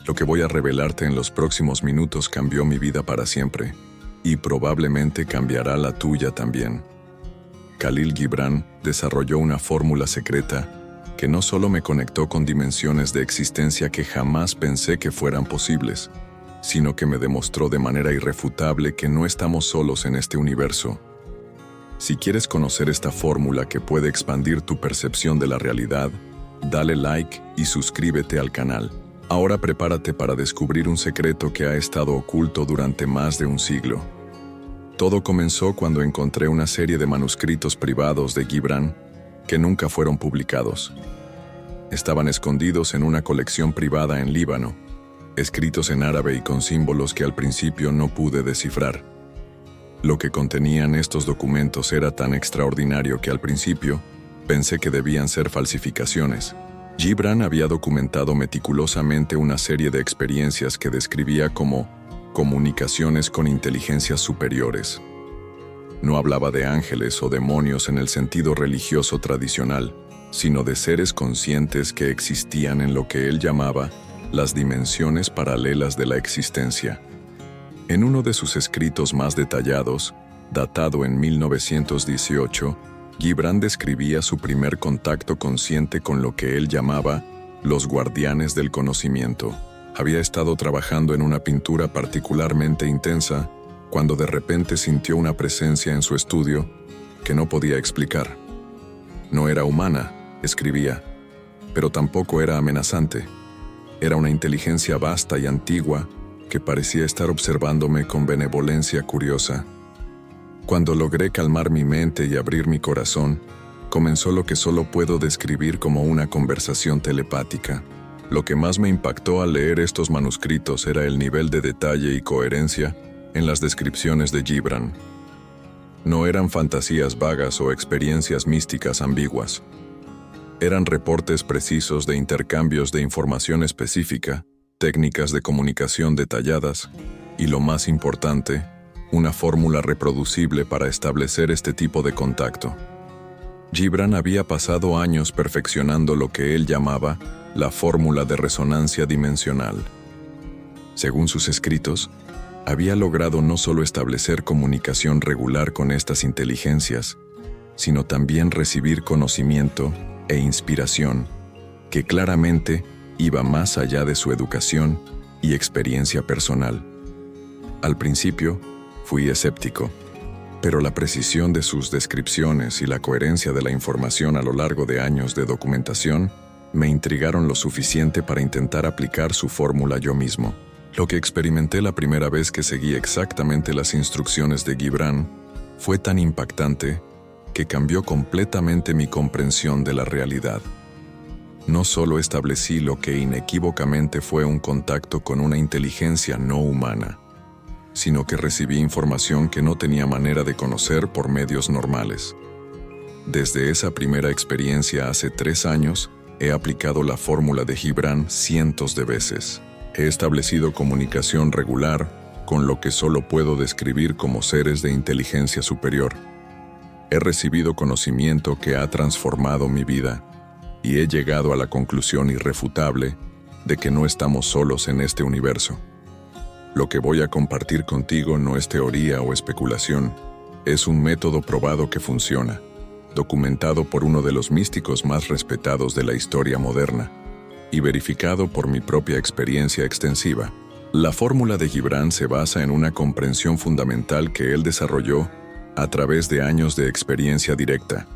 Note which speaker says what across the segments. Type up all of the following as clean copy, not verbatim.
Speaker 1: Lo que voy a revelarte en los próximos minutos cambió mi vida para siempre, y probablemente cambiará la tuya también. Khalil Gibran desarrolló una fórmula secreta que no solo me conectó con dimensiones de existencia que jamás pensé que fueran posibles, sino que me demostró de manera irrefutable que no estamos solos en este universo. Si quieres conocer esta fórmula que puede expandir tu percepción de la realidad, dale like y suscríbete al canal. Ahora prepárate para descubrir un secreto que ha estado oculto durante más de un siglo. Todo comenzó cuando encontré una serie de manuscritos privados de Gibran que nunca fueron publicados. Estaban escondidos en una colección privada en Líbano, escritos en árabe y con símbolos que al principio no pude descifrar. Lo que contenían estos documentos era tan extraordinario que al principio pensé que debían ser falsificaciones. Gibran había documentado meticulosamente una serie de experiencias que describía como comunicaciones con inteligencias superiores. No hablaba de ángeles o demonios en el sentido religioso tradicional, sino de seres conscientes que existían en lo que él llamaba las dimensiones paralelas de la existencia. En uno de sus escritos más detallados, datado en 1918, Gibran describía su primer contacto consciente con lo que él llamaba los guardianes del conocimiento. Había estado trabajando en una pintura particularmente intensa cuando de repente sintió una presencia en su estudio que no podía explicar. No era humana, escribía, pero tampoco era amenazante. Era una inteligencia vasta y antigua que parecía estar observándome con benevolencia curiosa. Cuando logré calmar mi mente y abrir mi corazón, comenzó lo que solo puedo describir como una conversación telepática. Lo que más me impactó al leer estos manuscritos era el nivel de detalle y coherencia en las descripciones de Gibran. No eran fantasías vagas o experiencias místicas ambiguas. Eran reportes precisos de intercambios de información específica, técnicas de comunicación detalladas y, lo más importante, una fórmula reproducible para establecer este tipo de contacto. Gibran había pasado años perfeccionando lo que él llamaba la fórmula de resonancia dimensional. Según sus escritos, había logrado no solo establecer comunicación regular con estas inteligencias, sino también recibir conocimiento e inspiración que claramente iba más allá de su educación y experiencia personal. Al principio, fui escéptico, pero la precisión de sus descripciones y la coherencia de la información a lo largo de años de documentación me intrigaron lo suficiente para intentar aplicar su fórmula yo mismo. Lo que experimenté la primera vez que seguí exactamente las instrucciones de Gibran fue tan impactante que cambió completamente mi comprensión de la realidad. No solo establecí lo que inequívocamente fue un contacto con una inteligencia no humana, sino que recibí información que no tenía manera de conocer por medios normales. Desde esa primera experiencia hace 3 años, he aplicado la fórmula de Gibran cientos de veces. He establecido comunicación regular con lo que solo puedo describir como seres de inteligencia superior. He recibido conocimiento que ha transformado mi vida y he llegado a la conclusión irrefutable de que no estamos solos en este universo. Lo que voy a compartir contigo no es teoría o especulación, es un método probado que funciona, documentado por uno de los místicos más respetados de la historia moderna y verificado por mi propia experiencia extensiva. La fórmula de Gibran se basa en una comprensión fundamental que él desarrolló a través de años de experiencia directa.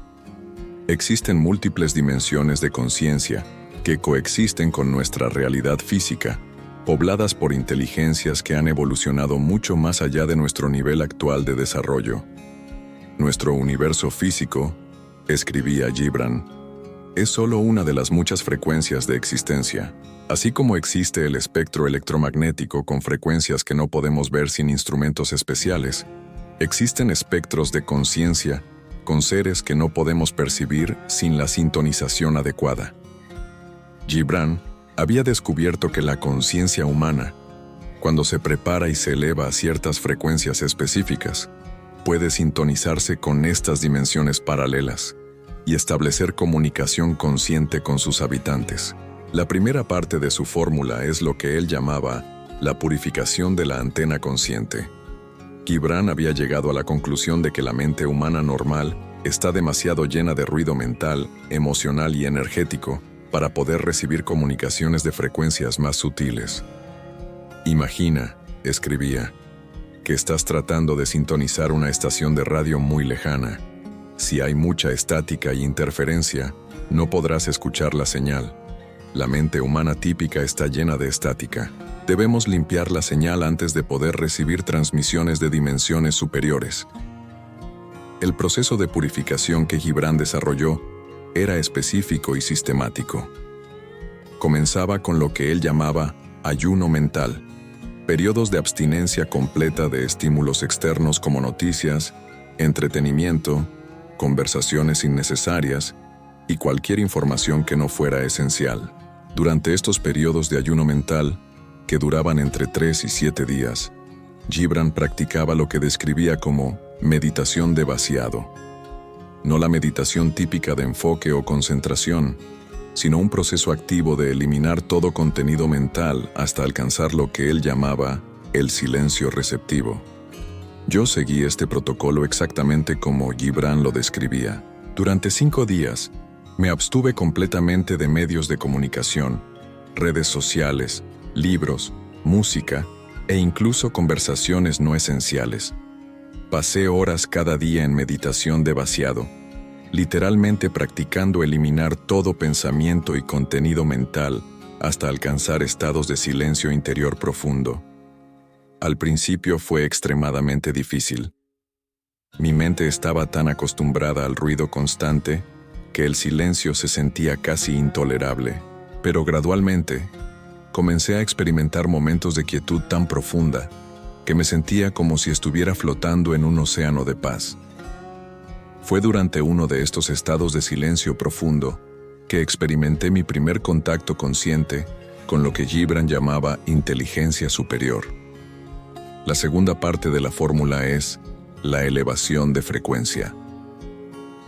Speaker 1: Existen múltiples dimensiones de conciencia que coexisten con nuestra realidad física, pobladas por inteligencias que han evolucionado mucho más allá de nuestro nivel actual de desarrollo. Nuestro universo físico, escribía Gibran, es solo una de las muchas frecuencias de existencia. Así como existe el espectro electromagnético con frecuencias que no podemos ver sin instrumentos especiales, existen espectros de conciencia con seres que no podemos percibir sin la sintonización adecuada. Gibran había descubierto que la conciencia humana, cuando se prepara y se eleva a ciertas frecuencias específicas, puede sintonizarse con estas dimensiones paralelas y establecer comunicación consciente con sus habitantes. La primera parte de su fórmula es lo que él llamaba la purificación de la antena consciente. Gibran había llegado a la conclusión de que la mente humana normal está demasiado llena de ruido mental, emocional y energético para poder recibir comunicaciones de frecuencias más sutiles. Imagina, escribía, que estás tratando de sintonizar una estación de radio muy lejana. Si hay mucha estática y interferencia, no podrás escuchar la señal. La mente humana típica está llena de estática. Debemos limpiar la señal antes de poder recibir transmisiones de dimensiones superiores. El proceso de purificación que Gibran desarrolló era específico y sistemático. Comenzaba con lo que él llamaba ayuno mental, periodos de abstinencia completa de estímulos externos como noticias, entretenimiento, conversaciones innecesarias y cualquier información que no fuera esencial. Durante estos periodos de ayuno mental, que duraban entre 3 y 7 días, Gibran practicaba lo que describía como meditación de vaciado. No la meditación típica de enfoque o concentración, sino un proceso activo de eliminar todo contenido mental hasta alcanzar lo que él llamaba el silencio receptivo. Yo seguí este protocolo exactamente como Gibran lo describía. Durante 5 días, me abstuve completamente de medios de comunicación, redes sociales, libros, música e incluso conversaciones no esenciales. Pasé horas cada día en meditación de vaciado, literalmente practicando eliminar todo pensamiento y contenido mental hasta alcanzar estados de silencio interior profundo. Al principio fue extremadamente difícil. Mi mente estaba tan acostumbrada al ruido constante que el silencio se sentía casi intolerable, pero gradualmente comencé a experimentar momentos de quietud tan profunda que me sentía como si estuviera flotando en un océano de paz. Fue durante uno de estos estados de silencio profundo que experimenté mi primer contacto consciente con lo que Gibran llamaba inteligencia superior. La segunda parte de la fórmula es la elevación de frecuencia.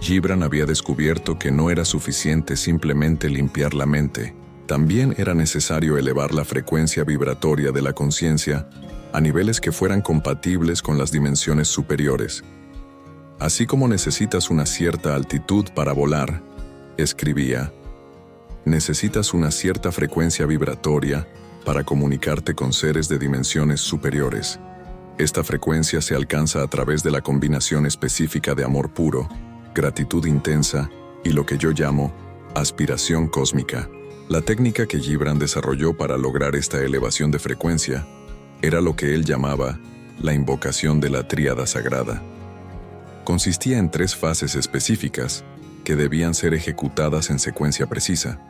Speaker 1: Gibran había descubierto que no era suficiente simplemente limpiar la mente, también era necesario elevar la frecuencia vibratoria de la conciencia a niveles que fueran compatibles con las dimensiones superiores. Así como necesitas una cierta altitud para volar, escribía, necesitas una cierta frecuencia vibratoria para comunicarte con seres de dimensiones superiores. Esta frecuencia se alcanza a través de la combinación específica de amor puro, gratitud intensa y lo que yo llamo aspiración cósmica. La técnica que Gibran desarrolló para lograr esta elevación de frecuencia era lo que él llamaba la invocación de la tríada sagrada. Consistía en 3 fases específicas que debían ser ejecutadas en secuencia precisa.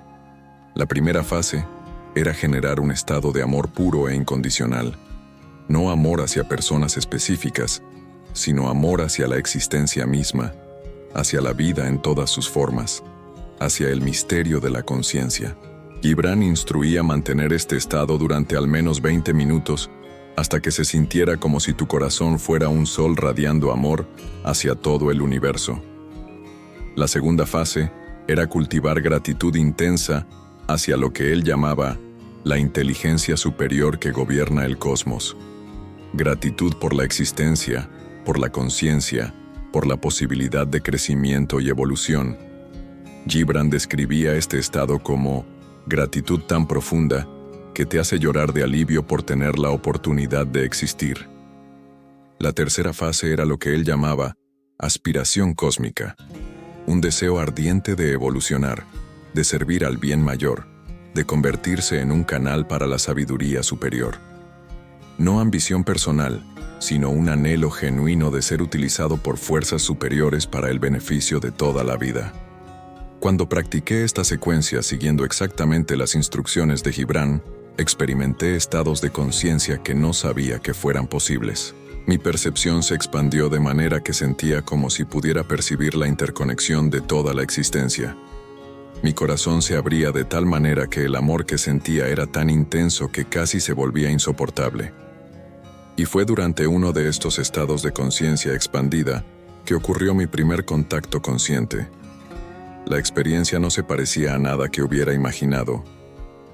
Speaker 1: La primera fase era generar un estado de amor puro e incondicional, no amor hacia personas específicas, sino amor hacia la existencia misma, hacia la vida en todas sus formas, hacia el misterio de la conciencia. Gibran instruía mantener este estado durante al menos 20 minutos hasta que se sintiera como si tu corazón fuera un sol radiando amor hacia todo el universo. La segunda fase era cultivar gratitud intensa hacia lo que él llamaba la inteligencia superior que gobierna el cosmos. Gratitud por la existencia, por la conciencia, por la posibilidad de crecimiento y evolución. Gibran describía este estado como gratitud tan profunda que te hace llorar de alivio por tener la oportunidad de existir. La tercera fase era lo que él llamaba aspiración cósmica, un deseo ardiente de evolucionar, de servir al bien mayor, de convertirse en un canal para la sabiduría superior. No ambición personal, sino un anhelo genuino de ser utilizado por fuerzas superiores para el beneficio de toda la vida. Cuando practiqué esta secuencia siguiendo exactamente las instrucciones de Gibran, experimenté estados de conciencia que no sabía que fueran posibles. Mi percepción se expandió de manera que sentía como si pudiera percibir la interconexión de toda la existencia. Mi corazón se abría de tal manera que el amor que sentía era tan intenso que casi se volvía insoportable. Y fue durante uno de estos estados de conciencia expandida que ocurrió mi primer contacto consciente. La experiencia no se parecía a nada que hubiera imaginado,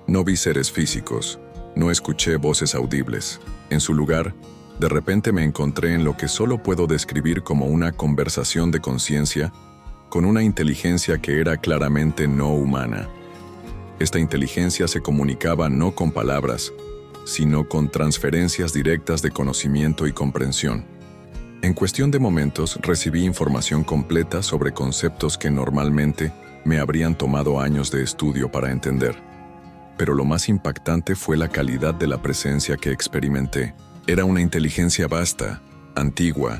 Speaker 1: No vi seres físicos, no escuché voces audibles. En su lugar, de repente me encontré en lo que solo puedo describir como una conversación de conciencia con una inteligencia que era claramente no humana. Esta inteligencia se comunicaba no con palabras, sino con transferencias directas de conocimiento y comprensión. En cuestión de momentos recibí información completa sobre conceptos que normalmente me habrían tomado años de estudio para entender. Pero lo más impactante fue la calidad de la presencia que experimenté. Era una inteligencia vasta, antigua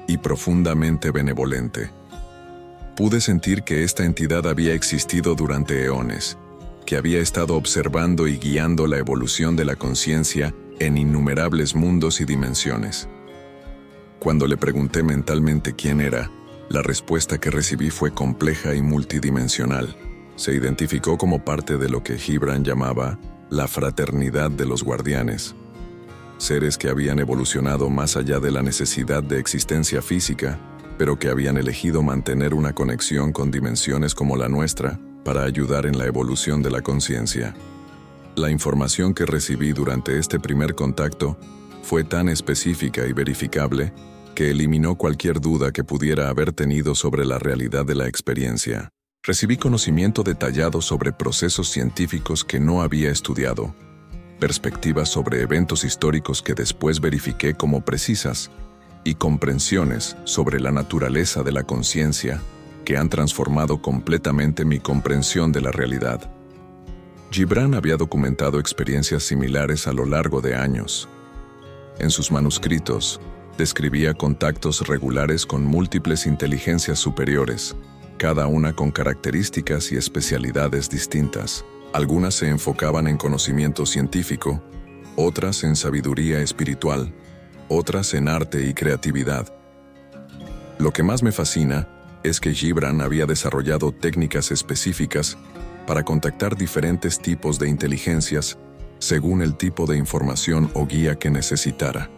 Speaker 1: y profundamente benevolente. Pude sentir que esta entidad había existido durante eones, que había estado observando y guiando la evolución de la conciencia en innumerables mundos y dimensiones. Cuando le pregunté mentalmente quién era, la respuesta que recibí fue compleja y multidimensional. Se identificó como parte de lo que Gibran llamaba la fraternidad de los guardianes, seres que habían evolucionado más allá de la necesidad de existencia física, pero que habían elegido mantener una conexión con dimensiones como la nuestra para ayudar en la evolución de la conciencia. La información que recibí durante este primer contacto fue tan específica y verificable que eliminó cualquier duda que pudiera haber tenido sobre la realidad de la experiencia. Recibí conocimiento detallado sobre procesos científicos que no había estudiado, perspectivas sobre eventos históricos que después verifiqué como precisas, y comprensiones sobre la naturaleza de la conciencia que han transformado completamente mi comprensión de la realidad. Gibran había documentado experiencias similares a lo largo de años. En sus manuscritos, describía contactos regulares con múltiples inteligencias superiores, cada una con características y especialidades distintas. Algunas se enfocaban en conocimiento científico, otras en sabiduría espiritual, otras en arte y creatividad. Lo que más me fascina es que Gibran había desarrollado técnicas específicas para contactar diferentes tipos de inteligencias según el tipo de información o guía que necesitara.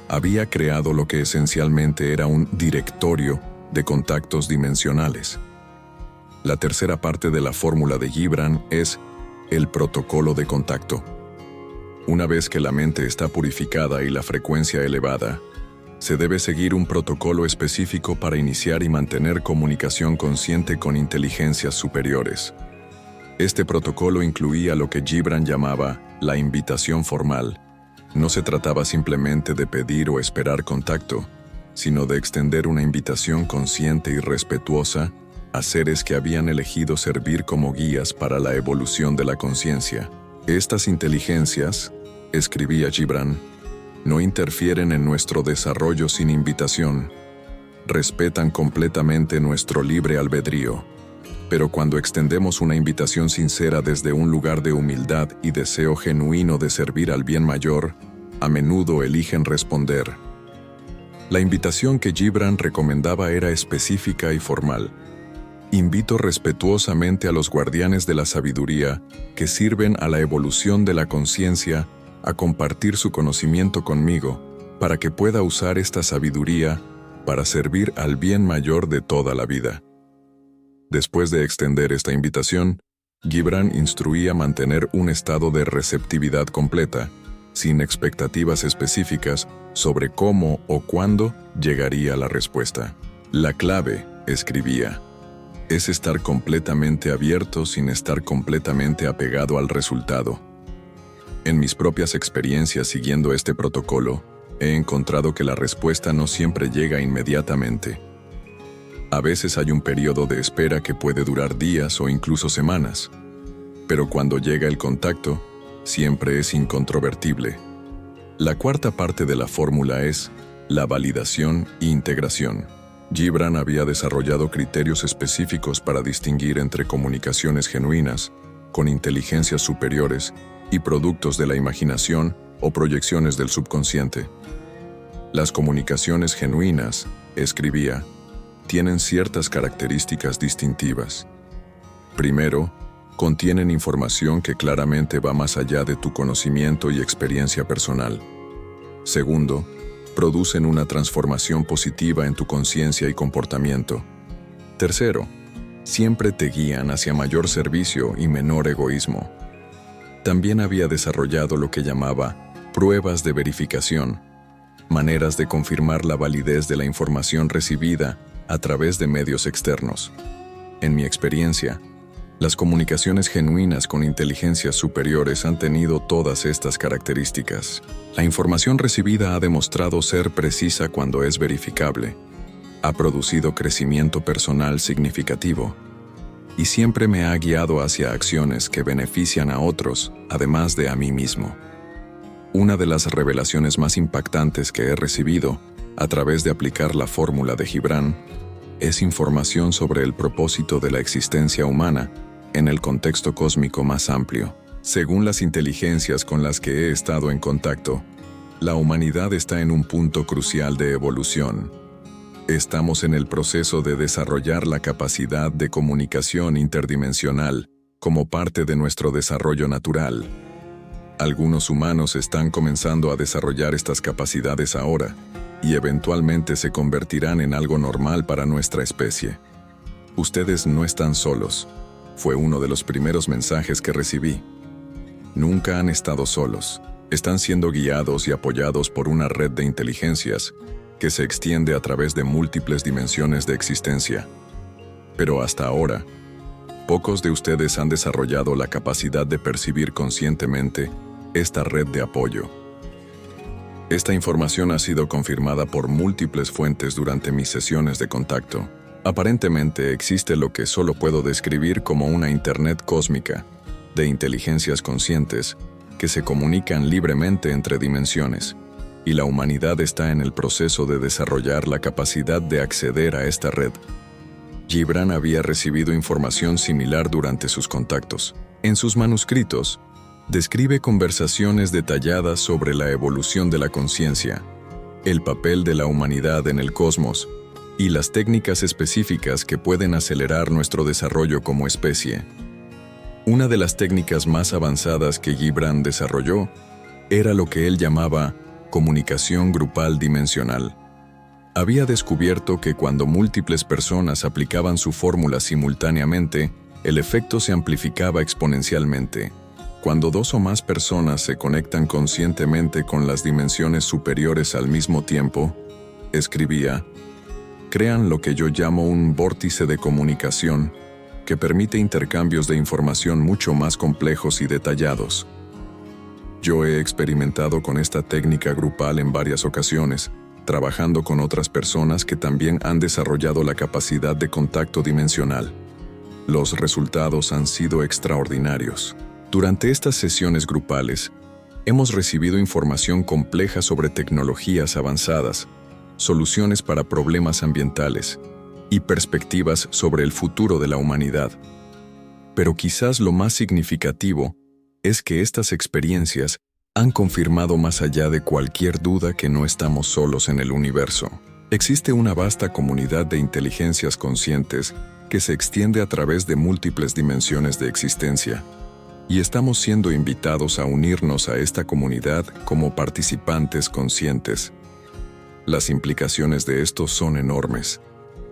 Speaker 1: Había creado lo que esencialmente era un directorio de contactos dimensionales. La tercera parte de la fórmula de Gibran es el protocolo de contacto. Una vez que la mente está purificada y la frecuencia elevada, se debe seguir un protocolo específico para iniciar y mantener comunicación consciente con inteligencias superiores. Este protocolo incluía lo que Gibran llamaba la invitación formal. No se trataba simplemente de pedir o esperar contacto, sino de extender una invitación consciente y respetuosa a seres que habían elegido servir como guías para la evolución de la conciencia. Estas inteligencias, escribía Gibran, no interfieren en nuestro desarrollo sin invitación, respetan completamente nuestro libre albedrío. Pero cuando extendemos una invitación sincera desde un lugar de humildad y deseo genuino de servir al bien mayor, a menudo eligen responder. La invitación que Gibran recomendaba era específica y formal. Invito respetuosamente a los guardianes de la sabiduría que sirven a la evolución de la conciencia a compartir su conocimiento conmigo para que pueda usar esta sabiduría para servir al bien mayor de toda la vida. Después de extender esta invitación, Gibran instruía mantener un estado de receptividad completa, sin expectativas específicas sobre cómo o cuándo llegaría la respuesta. La clave, escribía, es estar completamente abierto sin estar completamente apegado al resultado. En mis propias experiencias siguiendo este protocolo, he encontrado que la respuesta no siempre llega inmediatamente. A veces hay un periodo de espera que puede durar días o incluso semanas, pero cuando llega el contacto, siempre es incontrovertible. La cuarta parte de la fórmula es la validación e integración. Gibran había desarrollado criterios específicos para distinguir entre comunicaciones genuinas, con inteligencias superiores, y productos de la imaginación o proyecciones del subconsciente. Las comunicaciones genuinas, escribía, tienen ciertas características distintivas. Primero, contienen información que claramente va más allá de tu conocimiento y experiencia personal. Segundo, producen una transformación positiva en tu conciencia y comportamiento. Tercero, siempre te guían hacia mayor servicio y menor egoísmo. También había desarrollado lo que llamaba pruebas de verificación, maneras de confirmar la validez de la información recibida a través de medios externos. En mi experiencia, las comunicaciones genuinas con inteligencias superiores han tenido todas estas características. La información recibida ha demostrado ser precisa cuando es verificable, ha producido crecimiento personal significativo y siempre me ha guiado hacia acciones que benefician a otros, además de a mí mismo. Una de las revelaciones más impactantes que he recibido a través de aplicar la fórmula de Gibran es información sobre el propósito de la existencia humana en el contexto cósmico más amplio. Según las inteligencias con las que he estado en contacto, la humanidad está en un punto crucial de evolución. Estamos en el proceso de desarrollar la capacidad de comunicación interdimensional como parte de nuestro desarrollo natural. Algunos humanos están comenzando a desarrollar estas capacidades ahora, y eventualmente se convertirán en algo normal para nuestra especie. Ustedes no están solos. Fue uno de los primeros mensajes que recibí. Nunca han estado solos. Están siendo guiados y apoyados por una red de inteligencias que se extiende a través de múltiples dimensiones de existencia. Pero hasta ahora, pocos de ustedes han desarrollado la capacidad de percibir conscientemente esta red de apoyo. Esta información ha sido confirmada por múltiples fuentes durante mis sesiones de contacto. Aparentemente existe lo que solo puedo describir como una Internet cósmica de inteligencias conscientes que se comunican libremente entre dimensiones, y la humanidad está en el proceso de desarrollar la capacidad de acceder a esta red. Gibran había recibido información similar durante sus contactos. En sus manuscritos, describe conversaciones detalladas sobre la evolución de la conciencia, el papel de la humanidad en el cosmos y las técnicas específicas que pueden acelerar nuestro desarrollo como especie. Una de las técnicas más avanzadas que Gibran desarrolló era lo que él llamaba comunicación grupal dimensional. Había descubierto que cuando múltiples personas aplicaban su fórmula simultáneamente, el efecto se amplificaba exponencialmente. Cuando dos o más personas se conectan conscientemente con las dimensiones superiores al mismo tiempo, escribía, crean lo que yo llamo un vórtice de comunicación que permite intercambios de información mucho más complejos y detallados. Yo he experimentado con esta técnica grupal en varias ocasiones, trabajando con otras personas que también han desarrollado la capacidad de contacto dimensional. Los resultados han sido extraordinarios. Durante estas sesiones grupales, hemos recibido información compleja sobre tecnologías avanzadas, soluciones para problemas ambientales y perspectivas sobre el futuro de la humanidad. Pero quizás lo más significativo es que estas experiencias han confirmado más allá de cualquier duda que no estamos solos en el universo. Existe una vasta comunidad de inteligencias conscientes que se extiende a través de múltiples dimensiones de existencia, y estamos siendo invitados a unirnos a esta comunidad como participantes conscientes. Las implicaciones de esto son enormes.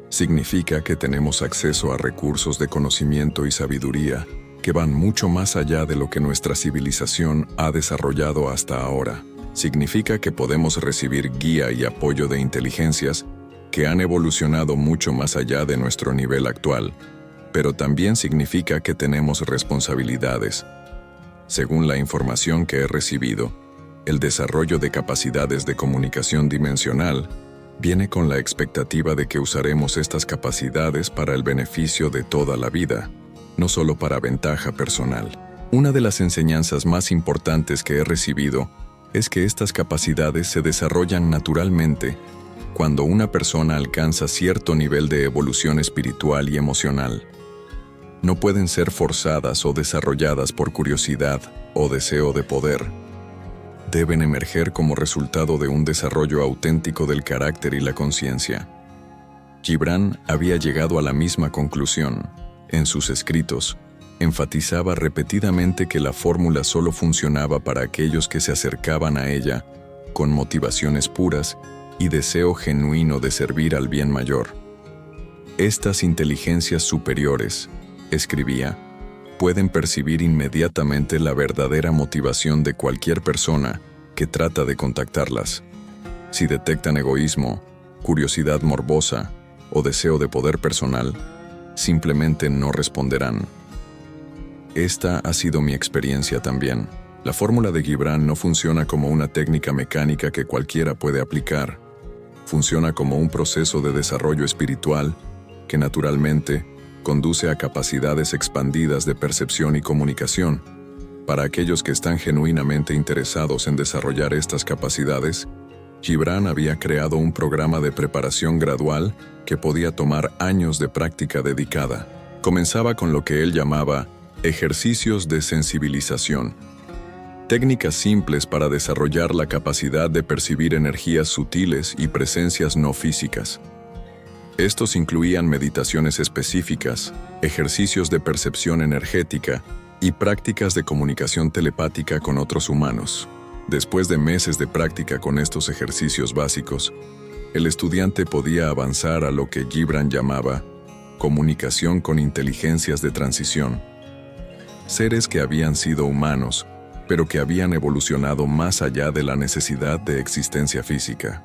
Speaker 1: Significa que tenemos acceso a recursos de conocimiento y sabiduría que van mucho más allá de lo que nuestra civilización ha desarrollado hasta ahora. Significa que podemos recibir guía y apoyo de inteligencias que han evolucionado mucho más allá de nuestro nivel actual, pero también significa que tenemos responsabilidades. Según la información que he recibido, el desarrollo de capacidades de comunicación dimensional viene con la expectativa de que usaremos estas capacidades para el beneficio de toda la vida, no solo para ventaja personal. Una de las enseñanzas más importantes que he recibido es que estas capacidades se desarrollan naturalmente cuando una persona alcanza cierto nivel de evolución espiritual y emocional. No pueden ser forzadas o desarrolladas por curiosidad o deseo de poder. Deben emerger como resultado de un desarrollo auténtico del carácter y la conciencia. Gibran había llegado a la misma conclusión. En sus escritos, enfatizaba repetidamente que la fórmula solo funcionaba para aquellos que se acercaban a ella con motivaciones puras y deseo genuino de servir al bien mayor. Estas inteligencias superiores, escribía, pueden percibir inmediatamente la verdadera motivación de cualquier persona que trata de contactarlas. Si detectan egoísmo, curiosidad morbosa o deseo de poder personal, simplemente no responderán. Esta ha sido mi experiencia también. La fórmula de Gibran no funciona como una técnica mecánica que cualquiera puede aplicar. Funciona como un proceso de desarrollo espiritual que naturalmente conduce a capacidades expandidas de percepción y comunicación. Para aquellos que están genuinamente interesados en desarrollar estas capacidades, Gibran había creado un programa de preparación gradual que podía tomar años de práctica dedicada. Comenzaba con lo que él llamaba ejercicios de sensibilización. Técnicas simples para desarrollar la capacidad de percibir energías sutiles y presencias no físicas. Estos incluían meditaciones específicas, ejercicios de percepción energética y prácticas de comunicación telepática con otros humanos. Después de meses de práctica con estos ejercicios básicos, el estudiante podía avanzar a lo que Gibran llamaba comunicación con inteligencias de transición. Seres que habían sido humanos, pero que habían evolucionado más allá de la necesidad de existencia física.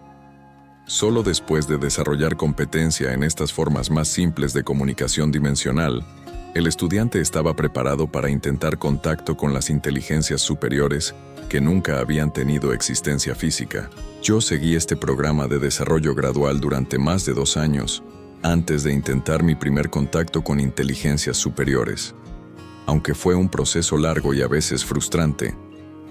Speaker 1: Solo después de desarrollar competencia en estas formas más simples de comunicación dimensional, el estudiante estaba preparado para intentar contacto con las inteligencias superiores que nunca habían tenido existencia física. Yo seguí este programa de desarrollo gradual durante más de 2 años, antes de intentar mi primer contacto con inteligencias superiores. Aunque fue un proceso largo y a veces frustrante,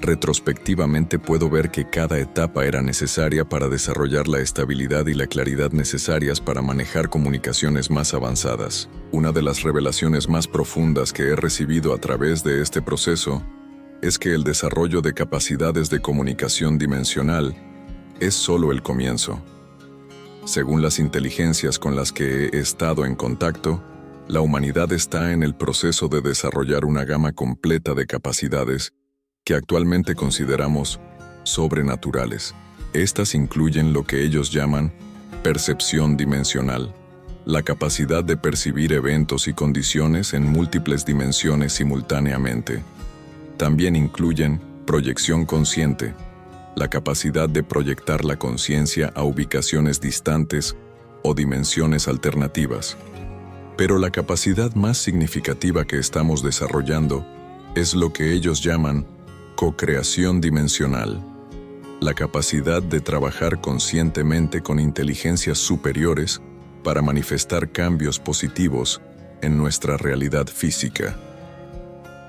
Speaker 1: retrospectivamente puedo ver que cada etapa era necesaria para desarrollar la estabilidad y la claridad necesarias para manejar comunicaciones más avanzadas. Una de las revelaciones más profundas que he recibido a través de este proceso es que el desarrollo de capacidades de comunicación dimensional es solo el comienzo. Según las inteligencias con las que he estado en contacto, la humanidad está en el proceso de desarrollar una gama completa de capacidades que actualmente consideramos sobrenaturales. Estas incluyen lo que ellos llaman percepción dimensional, la capacidad de percibir eventos y condiciones en múltiples dimensiones simultáneamente. También incluyen proyección consciente, la capacidad de proyectar la conciencia a ubicaciones distantes o dimensiones alternativas. Pero la capacidad más significativa que estamos desarrollando es lo que ellos llaman co-creación dimensional, la capacidad de trabajar conscientemente con inteligencias superiores para manifestar cambios positivos en nuestra realidad física.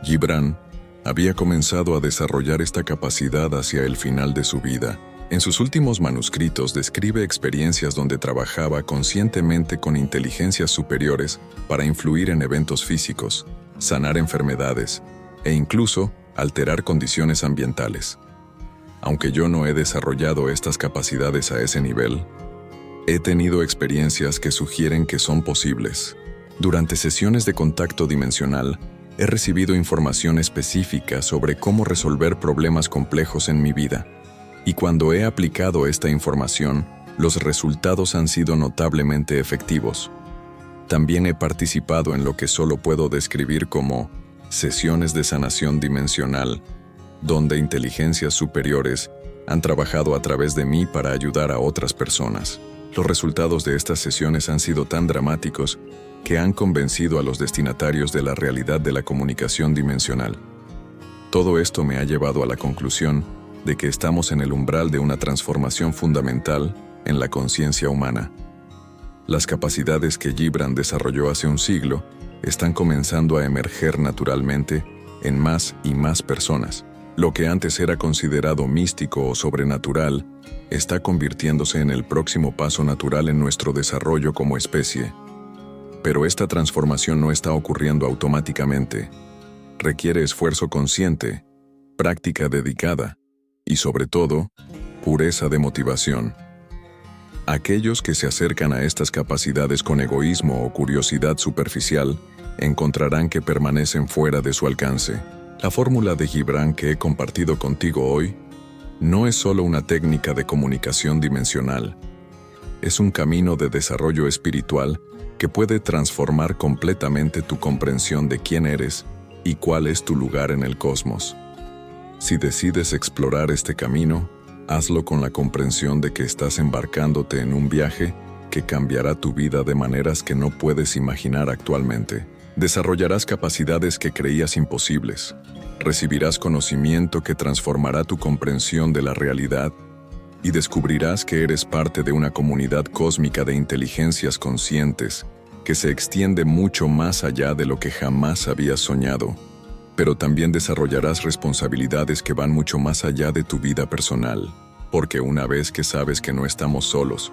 Speaker 1: Gibran había comenzado a desarrollar esta capacidad hacia el final de su vida. En sus últimos manuscritos describe experiencias donde trabajaba conscientemente con inteligencias superiores para influir en eventos físicos, sanar enfermedades e incluso alterar condiciones ambientales. Aunque yo no he desarrollado estas capacidades a ese nivel, he tenido experiencias que sugieren que son posibles. Durante sesiones de contacto dimensional, he recibido información específica sobre cómo resolver problemas complejos en mi vida. Y cuando he aplicado esta información, los resultados han sido notablemente efectivos. También he participado en lo que solo puedo describir como sesiones de sanación dimensional, donde inteligencias superiores han trabajado a través de mí para ayudar a otras personas. Los resultados de estas sesiones han sido tan dramáticos que han convencido a los destinatarios de la realidad de la comunicación dimensional. Todo esto me ha llevado a la conclusión de que estamos en el umbral de una transformación fundamental en la conciencia humana. Las capacidades que Gibran desarrolló hace un siglo están comenzando a emerger naturalmente en más y más personas. Lo que antes era considerado místico o sobrenatural está convirtiéndose en el próximo paso natural en nuestro desarrollo como especie. Pero esta transformación no está ocurriendo automáticamente. Requiere esfuerzo consciente, práctica dedicada y, sobre todo, pureza de motivación. Aquellos que se acercan a estas capacidades con egoísmo o curiosidad superficial encontrarán que permanecen fuera de su alcance. La fórmula de Gibran que he compartido contigo hoy no es solo una técnica de comunicación dimensional. Es un camino de desarrollo espiritual que puede transformar completamente tu comprensión de quién eres y cuál es tu lugar en el cosmos. Si decides explorar este camino, hazlo con la comprensión de que estás embarcándote en un viaje que cambiará tu vida de maneras que no puedes imaginar actualmente. Desarrollarás capacidades que creías imposibles. Recibirás conocimiento que transformará tu comprensión de la realidad y descubrirás que eres parte de una comunidad cósmica de inteligencias conscientes que se extiende mucho más allá de lo que jamás habías soñado. Pero también desarrollarás responsabilidades que van mucho más allá de tu vida personal, porque una vez que sabes que no estamos solos,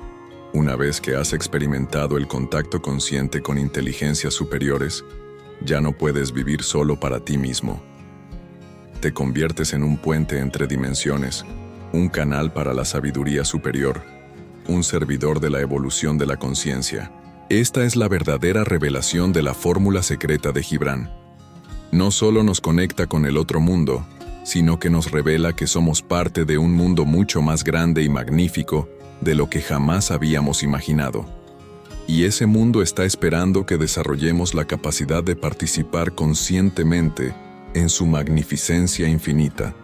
Speaker 1: una vez que has experimentado el contacto consciente con inteligencias superiores, ya no puedes vivir solo para ti mismo. Te conviertes en un puente entre dimensiones, un canal para la sabiduría superior, un servidor de la evolución de la conciencia. Esta es la verdadera revelación de la fórmula secreta de Gibran. No solo nos conecta con el otro mundo, sino que nos revela que somos parte de un mundo mucho más grande y magnífico de lo que jamás habíamos imaginado. Y ese mundo está esperando que desarrollemos la capacidad de participar conscientemente en su magnificencia infinita.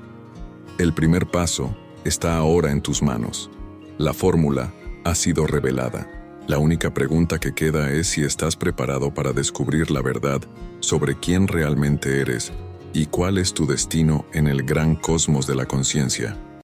Speaker 1: El primer paso está ahora en tus manos. La fórmula ha sido revelada. La única pregunta que queda es si estás preparado para descubrir la verdad sobre quién realmente eres y cuál es tu destino en el gran cosmos de la conciencia.